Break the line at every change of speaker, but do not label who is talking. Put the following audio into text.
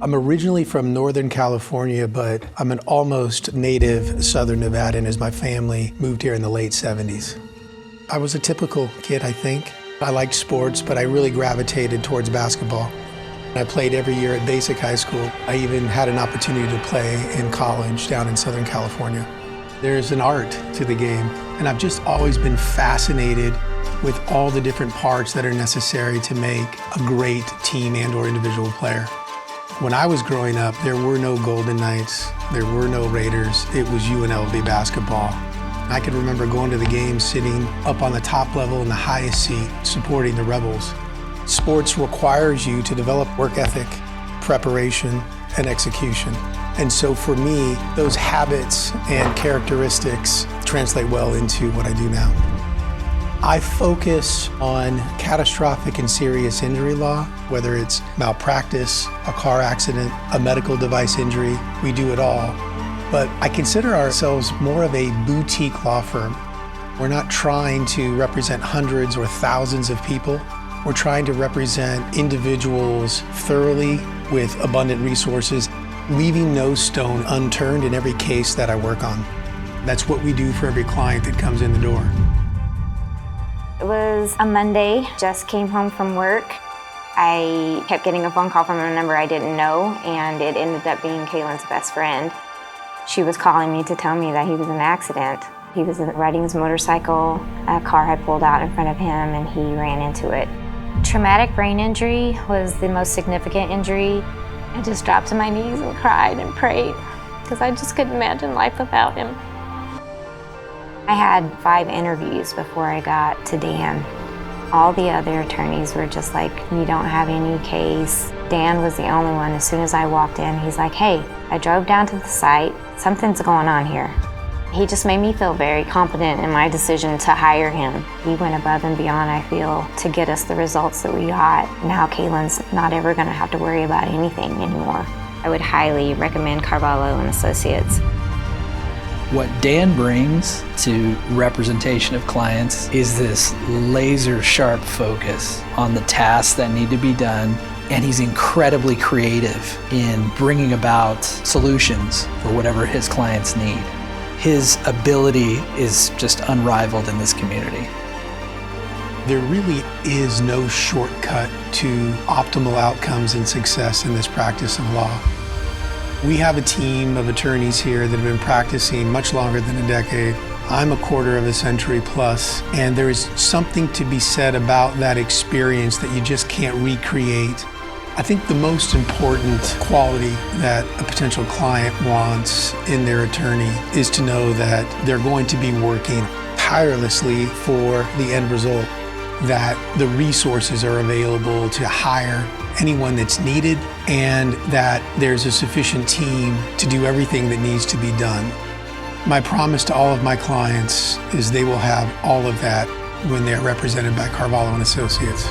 I'm originally from Northern California, but I'm an almost native Southern Nevadan as my family moved here in the late 70s. I was a typical kid, I think. I liked sports, but I really gravitated towards basketball. I played every year at basic high school. I even had an opportunity to play in college down in Southern California. There's an art to the game, and I've just always been fascinated with all the different parts that are necessary to make a great team and or individual player. When I was growing up, there were no Golden Knights, there were no Raiders, it was UNLV basketball. I can remember going to the game, sitting up on the top level in the highest seat, supporting the Rebels. Sports requires you to develop work ethic, preparation, and execution. And so for me, those habits and characteristics translate well into what I do now. I focus on catastrophic and serious injury law, whether it's malpractice, a car accident, a medical device injury, we do it all. But I consider ourselves more of a boutique law firm. We're not trying to represent hundreds or thousands of people. We're trying to represent individuals thoroughly with abundant resources, leaving no stone unturned in every case that I work on. That's what we do for every client that comes in the door.
It was a Monday, just came home from work. I kept getting a phone call from a number I didn't know, and it ended up being Kaylin's best friend. She was calling me to tell me that he was in an accident. He was riding his motorcycle, a car had pulled out in front of him and he ran into it. Traumatic brain injury was the most significant injury. I just dropped to my knees and cried and prayed because I just couldn't imagine life without him. I had 5 interviews before I got to Dan. All the other attorneys were just like, you don't have any case. Dan was the only one. As soon as I walked in, he's like, hey, I drove down to the site. Something's going on here. He just made me feel very confident in my decision to hire him. He went above and beyond, I feel, to get us the results that we got. Now Kaylin's not ever gonna have to worry about anything anymore. I would highly recommend Carvalho Associates.
What Dan brings to representation of clients is this laser sharp focus on the tasks that need to be done, and he's incredibly creative in bringing about solutions for whatever his clients need. His ability is just unrivaled in this community.
There really is no shortcut to optimal outcomes and success in this practice of law. We have a team of attorneys here that have been practicing much longer than a decade. I'm a quarter of a century plus, and there is something to be said about that experience that you just can't recreate. I think the most important quality that a potential client wants in their attorney is to know that they're going to be working tirelessly for the end result, that the resources are available to hire anyone that's needed, and that there's a sufficient team to do everything that needs to be done. My promise to all of my clients is they will have all of that when they're represented by Carvalho Associates.